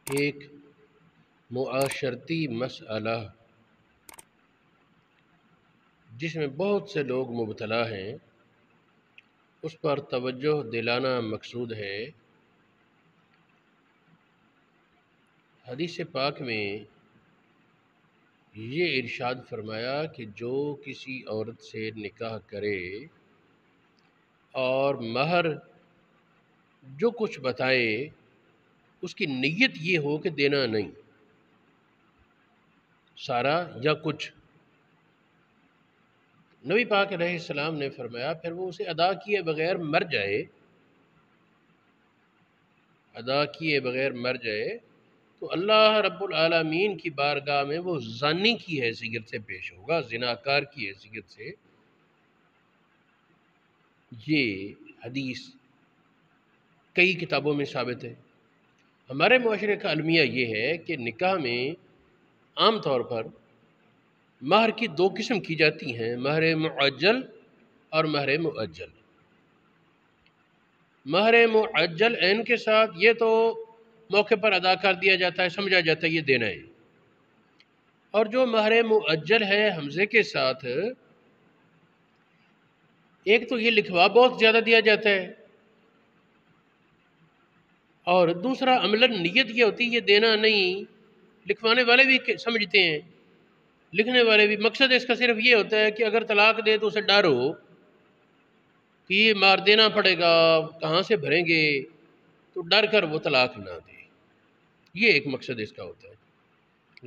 ایک معاشرتی مسئلہ جس میں بہت سے لوگ مبتلا ہیں، اس پر توجہ دلانا مقصود ہے۔ حدیث پاک میں یہ ارشاد فرمایا کہ جو کسی عورت سے نکاح کرے اور مہر جو کچھ بتائے اس کی نیت یہ ہو کہ دینا نہیں، سارا یا کچھ۔ نبی پاک علیہ السلام نے فرمایا پھر وہ اسے ادا کیے بغیر مر جائے، تو اللہ رب العالمین کی بارگاہ میں وہ زانی کی حیثیت سے پیش ہوگا، زناکار کی حیثیت سے۔ یہ حدیث کئی کتابوں میں ثابت ہے۔ ہمارے معاشرے کا المیہ یہ ہے کہ نکاح میں عام طور پر مہر کی دو قسم کی جاتی ہیں، مہر معجل اور مہر مؤجل۔ مہر معجل عین کے ساتھ یہ تو موقع پر ادا کر دیا جاتا ہے، سمجھا جاتا ہے یہ دینا ہے، اور جو مہر مؤجل ہے حمزے کے ساتھ، ایک تو یہ لکھوا بہت زیادہ دیا جاتا ہے، اور دوسرا عملاً نیت یہ ہوتی ہے یہ دینا نہیں۔ لکھوانے والے بھی سمجھتے ہیں، لکھنے والے بھی، مقصد اس کا صرف یہ ہوتا ہے کہ اگر طلاق دے تو اسے ڈر ہو کہ یہ مار دینا پڑے گا، کہاں سے بھریں گے، تو ڈر کر وہ طلاق نہ دے، یہ ایک مقصد اس کا ہوتا ہے۔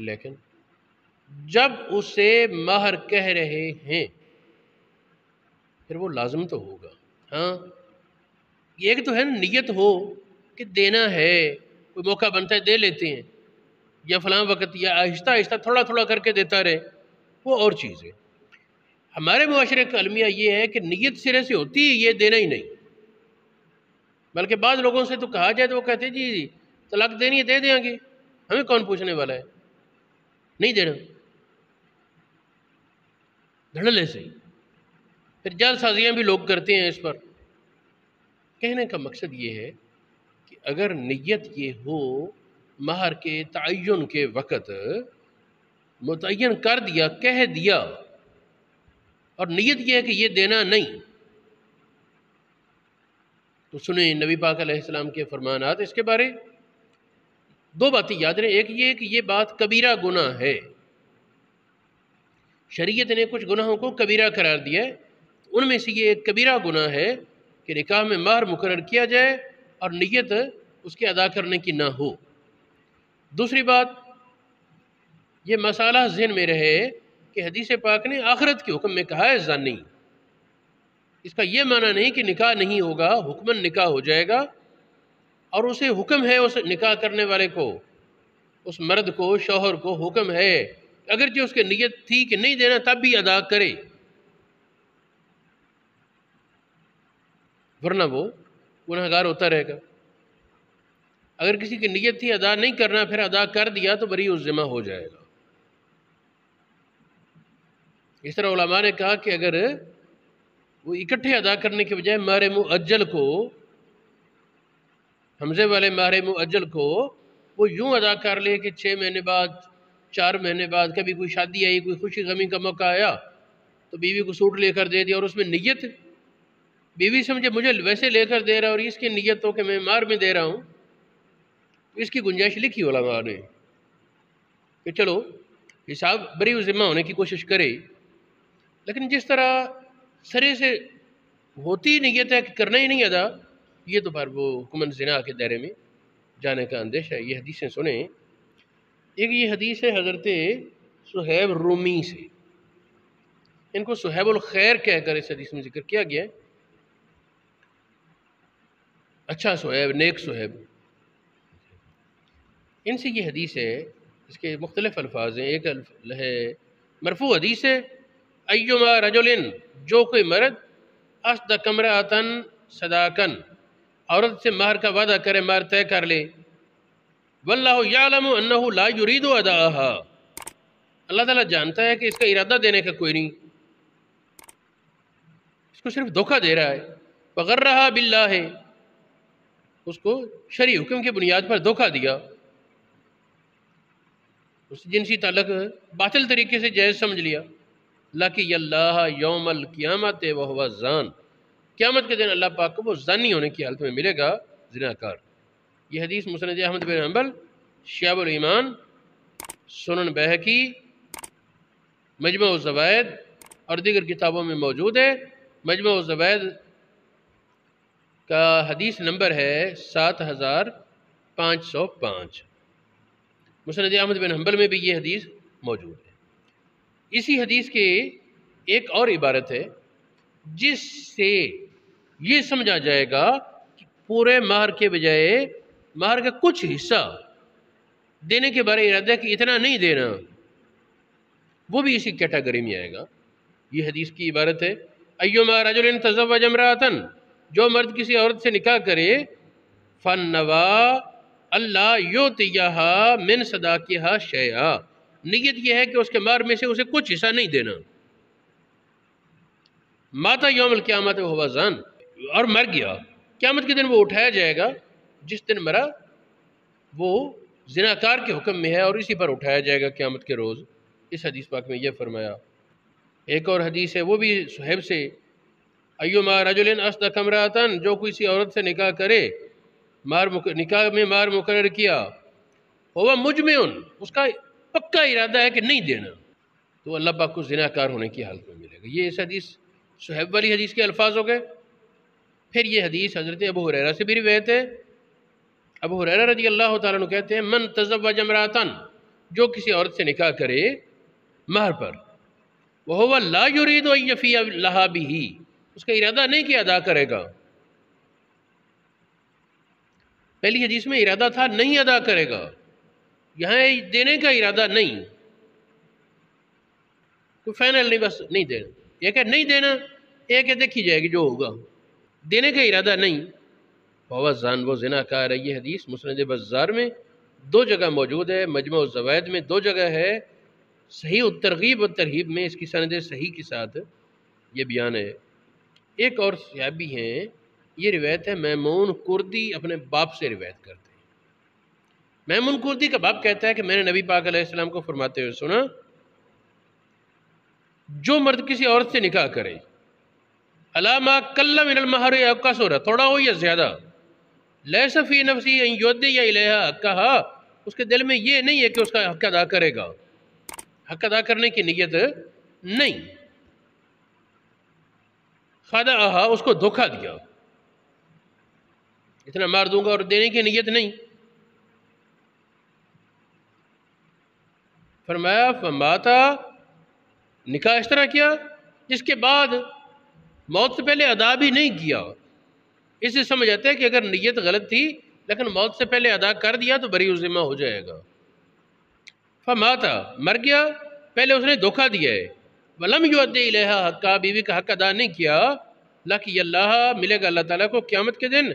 لیکن جب اسے مہر کہہ رہے ہیں پھر وہ لازم تو ہوگا۔ ہاں، ایک تو ہے نیت ہو کہ دینا ہے، کوئی موقع بنتا ہے دے لیتے ہیں، یا فلاں وقت، یا آہستہ آہستہ تھوڑا تھوڑا کر کے دیتا رہے، وہ اور چیز ہے۔ ہمارے معاشرے کا المیہ یہ ہے کہ نیت سرے سے ہوتی ہے یہ دینا ہی نہیں، بلکہ بعض لوگوں سے تو کہا جائے تو وہ کہتے ہیں جی طلاق دینی ہے دے دیں گے، ہمیں کون پوچھنے والا ہے، نہیں دینا، دھڑلے سے۔ پھر جعل سازیاں بھی لوگ کرتے ہیں اس پر۔ کہنے کا مقصد یہ ہے کہ اگر نیت یہ ہو مہر کے تعین کے وقت متعین کر دیا، کہہ دیا، اور نیت یہ ہے کہ یہ دینا نہیں، تو سنیں نبی پاک علیہ السلام کے فرمانات اس کے بارے۔ دو باتیں یاد رہیں، ایک یہ کہ یہ بات کبیرہ گناہ ہے، شریعت نے کچھ گناہوں کو کبیرہ قرار دیا ہے، ان میں سے یہ ایک کبیرہ گناہ ہے کہ نکاح میں مہر مقرر کیا جائے اور نیت اس کے ادا کرنے کی نہ ہو۔ دوسری بات، یہ مسئلہ ذہن میں رہے کہ حدیث پاک نے آخرت کے حکم میں کہا ہے زانی، اس کا یہ معنی نہیں کہ نکاح نہیں ہوگا، حکماً نکاح ہو جائے گا، اور اسے حکم ہے، اس نکاح کرنے والے کو، اس مرد کو، شوہر کو حکم ہے، اگرچہ اس کی نیت تھی کہ نہیں دینا تب بھی ادا کرے، ورنہ وہ گناہگار ہوتا رہے گا۔ اگر کسی کی نیت تھی ادا نہیں کرنا، پھر ادا کر دیا تو بری الذمہ ہو جائے گا۔ اس طرح علماء نے کہا کہ اگر وہ اکٹھے ادا کرنے کے بجائے مہر مؤجل کو، حمزے والے مہر مؤجل کو وہ یوں ادا کر لے کہ 6 مہینے بعد، 4 مہینے بعد، کبھی کوئی شادی آئی، کوئی خوشی غمی کا موقع آیا تو بیوی کو سوٹ لے کر دے دیا، اور اس میں نیت، بیوی سمجھے مجھے ویسے لے کر دے رہا اور اس کی نیت ہو کہ میں مہر میں دے رہا ہوں، تو اس کی گنجائش لکھی علماء نے کہ چلو حساب بری ذمہ ہونے کی کوشش کرے۔ لیکن جس طرح سرے سے ہوتی نیت ہے کہ کرنا ہی نہیں ادا، یہ تو پھر وہ حکمن زنا کے دائرے میں جانے کا اندیشہ ہے۔ یہ حدیثیں سنیں، ایک یہ حدیث ہے حضرت صہیب رومی سے، ان کو صہیب الخیر کہہ کر اس حدیث میں ذکر کیا گیا ہے، اچھا صہیب، نیک صہیب۔ ان سے یہ حدیث ہے، اس کے مختلف الفاظ ہیں۔ ایک ہے مرفوع حدیث ہے، ایما رجل، جو کوئی مرد اصدق امرأۃ صداقن، عورت سے مہر کا وعدہ کرے، مہر طے کر لے، واللہ یعلم انہ لا یرید اداءها، اللہ تعالیٰ جانتا ہے کہ اس کا ارادہ دینے کا کوئی نہیں، اس کو صرف دھوکہ دے رہا ہے، فغرها باللہ، اس کو شرعی حکم کی بنیاد پر دھوکہ دیا، اس جنسی تعلق باطل طریقے سے جائز سمجھ لیا، لقی اللہ یوم القیامت وہو زان، قیامت کے دن اللہ پاک کو وہ زانی ہونے کی حالت میں ملے گا، زناکار۔ یہ حدیث مسند احمد بن حنبل، شعب الایمان، سنن بہقی، مجمع الزوائد اور دیگر کتابوں میں موجود ہے۔ مجمع الزوائد کا حدیث نمبر ہے 7505۔ مسند احمد بن حنبل میں بھی یہ حدیث موجود ہے۔ اسی حدیث کے ایک اور عبارت ہے جس سے یہ سمجھا جائے گا کہ پورے مہر کے بجائے مہر کا کچھ حصہ دینے کے بارے ارادہ ہے کہ اتنا نہیں دینا، وہ بھی اسی کیٹیگری میں آئے گا۔ یہ حدیث کی عبارت ہے ایما رجل تزوج امرأۃ، جو مرد کسی عورت سے نکاح کرے، فنوا اللہ یعطیہا من صداقہا شیئا، نیت یہ ہے کہ اس کے مہر میں سے اسے کچھ حصہ نہیں دینا، ماتا یوم القیامت وہو زان، اور مر گیا، قیامت کے دن وہ اٹھایا جائے گا، جس دن مرا وہ زناکار کے حکم میں ہے اور اسی پر اٹھایا جائے گا قیامت کے روز۔ اس حدیث پاک میں یہ فرمایا۔ ایک اور حدیث ہے، وہ بھی صہیب سے، ایما رجل اصدق امرأۃ، جو کسی عورت سے نکاح کرے، نکاح میں مہر مقرر کیا، ہوا مجمع، اس کا پکا ارادہ ہے کہ نہیں دینا، تو اللہ پاک کو زناکار ہونے کی حالت میں ملے گا۔ یہ اس حدیث صہیب والی حدیث کے الفاظ ہو گئے۔ پھر یہ حدیث حضرت ابو ہریرہ سے بھی روایت ہے۔ ابو ہریرہ رضی اللہ تعالیٰ عنہ کہتے ہیں من تزوج امرأۃ، جو کسی عورت سے نکاح کرے مہر پر، وہو لا یرید ان یفی لہا بہ، اس کا ارادہ نہیں کہ ادا کرے گا۔ پہلی حدیث میں ارادہ تھا نہیں ادا کرے گا، یہاں دینے کا ارادہ نہیں، کوئی فائنل نہیں، بس نہیں دینا، ایک ہے نہیں دینا، ایک ہے دیکھی جائے گی جو ہوگا، دینے کا ارادہ نہیں، وہو زان، وہ زناکار ہے۔ یہ حدیث مسند بزار میں 2 جگہ موجود ہے، مجمع الزوائد میں 2 جگہ ہے، صحیح الترغیب والترہیب میں اس کی سند صحیح کے ساتھ یہ بیان ہے۔ ایک اور صحابی ہیں، یہ روایت ہے میمون کردی اپنے باپ سے روایت کرتے ہیں۔ میمون کردی کا باپ کہتا ہے کہ میں نے نبی پاک علیہ السلام کو فرماتے ہوئے سنا، جو مرد کسی عورت سے نکاح کرے، علامہ کل من المہر یا کثر، تھوڑا ہو یا زیادہ، لیس فی نفسی ان یودی الیہا حقہا، اس کے دل میں یہ نہیں ہے کہ اس کا حق ادا کرے گا، حق ادا کرنے کی نیت نہیں، خدعہا، اس کو دھوکہ دیا، اتنا مار دوں گا اور دینے کی نیت نہیں، فرمایا فماتا، نکاح اس طرح کیا جس کے بعد موت سے پہلے ادا بھی نہیں کیا۔ اس سے سمجھ آتا ہے کہ اگر نیت غلط تھی لیکن موت سے پہلے ادا کر دیا تو بری ذمہ ہو جائے گا۔ فماتا، مر گیا، پہلے اس نے دھوکہ دیا ہے، ولم یؤدی الیہا حقا، بیوی کا حق ادا نہیں کیا، لقی اللہ، ملے گا اللہ تعالیٰ کو قیامت کے دن،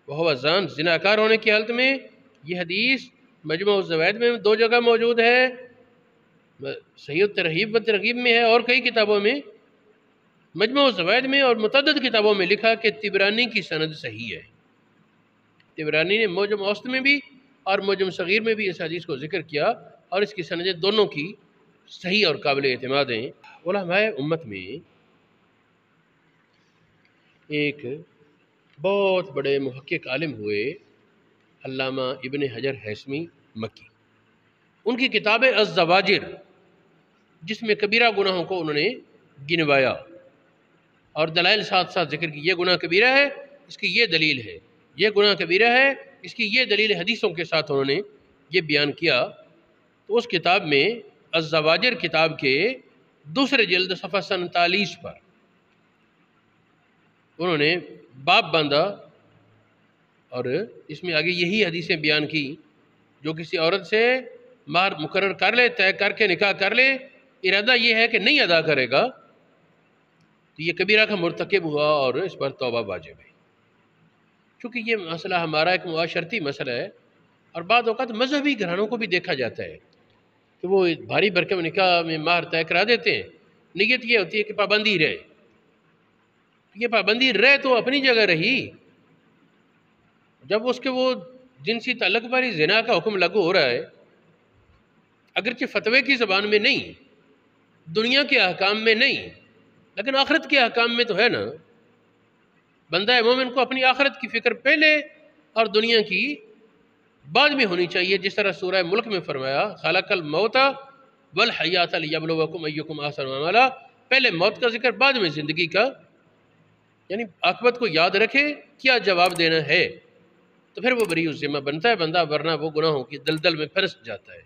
وہو زان، زناکار ہونے کی حالت میں۔ یہ حدیث مجمع الزوائد میں 2 جگہ موجود ہے، صحیح الترغیب والترغیب میں ہے، اور کئی کتابوں میں، مجمع الزوائد میں اور متعدد کتابوں میں لکھا کہ طبرانی کی سند صحیح ہے۔ طبرانی نے معجم اوسط میں بھی اور معجم صغیر میں بھی اس حدیث کو ذکر کیا، اور اس کی سندیں دونوں کی صحیح اور قابل اعتماد ہیں۔ علماء امت میں ایک بہت بڑے محقق عالم ہوئے علامہ ابن حجر ہیثمی مکی، ان کی کتاب الزواجر، جس میں کبیرہ گناہوں کو انہوں نے گنوایا اور دلائل ساتھ ساتھ ذکر کی، یہ گناہ کبیرہ ہے، اس کی یہ دلیل ہے، یہ گناہ کبیرہ ہے، اس کی یہ دلیل، حدیثوں کے ساتھ انہوں نے یہ بیان کیا۔ تو اس کتاب میں الزواجر کتاب کے 2 جلد صفحہ 47 پر انہوں نے باب باندھا اور اس میں آگے یہی حدیثیں بیان کی، جو کسی عورت سے مہر مقرر کر لے، طے کر کے نکاح کر لے، ارادہ یہ ہے کہ نہیں ادا کرے گا، تو یہ کبیرہ کا مرتکب ہوا اور اس پر توبہ واجب ہے۔ چونکہ یہ مسئلہ ہمارا ایک معاشرتی مسئلہ ہے، اور بعض اوقات مذہبی گھرانوں کو بھی دیکھا جاتا ہے کہ وہ بھاری بھرکم نکاح میں مہر طے کرا دیتے ہیں، نیت یہ ہوتی ہے کہ پابندی رہے، یہ پابندی رہے تو اپنی جگہ رہی، جب اس کے وہ جنسی تعلق پر ہی زنا کا حکم لاگو ہو رہا ہے اگرچہ فتوے کی زبان میں نہیں، دنیا کے احکام میں نہیں، لیکن آخرت کے احکام میں تو ہے نا۔ بندہ مومن کو اپنی آخرت کی فکر پہلے اور دنیا کی بعد میں ہونی چاہیے، جس طرح سورہ ملک میں فرمایا خلق الموت والحیات لیبلوکم ایکم احسن عملا، پہلے موت کا ذکر بعد میں زندگی کا، یعنی عاقبت کو یاد رکھے کیا جواب دینا ہے، تو پھر وہ بری الذمہ بنتا ہے بندہ، ورنہ وہ گناہوں کی دلدل میں پھنس جاتا ہے۔